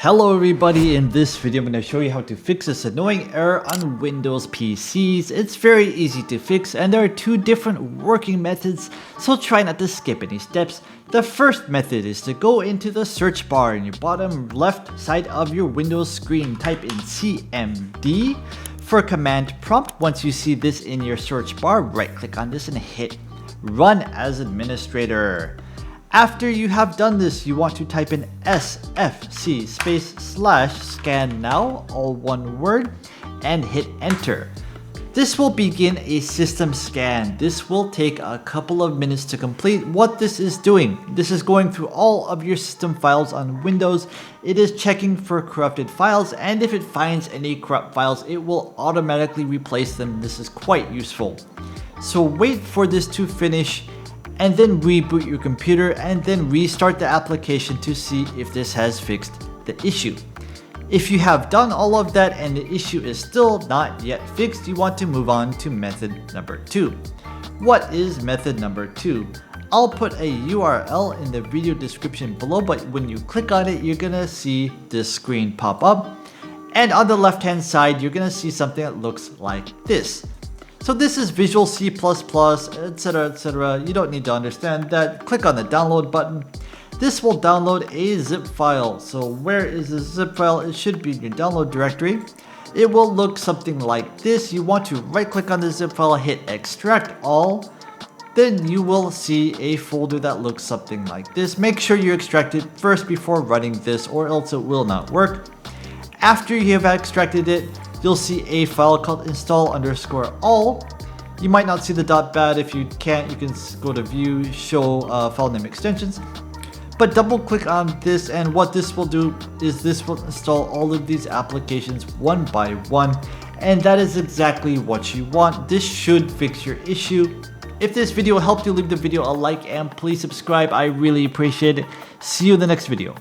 Hello everybody, in this video I'm going to show you how to fix this annoying error on Windows PCs. It's very easy to fix and there are two different working methods, so try not to skip any steps. The first method is to go into the search bar in your bottom left side of your Windows screen, type in CMD for command prompt. Once you see this in your search bar, right click on this and hit Run as Administrator. After you have done this, you want to type in sfc /scan now, all one word, and hit enter. This will begin a system scan. This will take a couple of minutes to complete. What this is doing, this is going through all of your system files on Windows. It is checking for corrupted files, and if it finds any corrupt files, it will automatically replace them. This is quite useful. So wait for this to finish, and then reboot your computer and then restart the application to see if this has fixed the issue. If you have done all of that and the issue is still not yet fixed, you want to move on to method number 2. What is method number 2? I'll put a URL in the video description below, but when you click on it, you're gonna see this screen pop up. And on the left hand side, you're gonna see something that looks like this. So this is Visual C++, etc, etc. You don't need to understand that. Click on the download button. This will download a zip file. So where is the zip file? It should be in your download directory. It will look something like this. You want to right click on the zip file, hit extract all. Then you will see a folder that looks something like this. Make sure you extract it first before running this, or else it will not work. After you have extracted it, you'll see a file called install_all. You might not see the .bat. If you can't, you can go to view, show file name extensions. But double click on this, and what this will do is this will install all of these applications one by one, and that is exactly what you want. This should fix your issue. If this video helped you, leave the video a like and please subscribe. I really appreciate it. See you in the next video.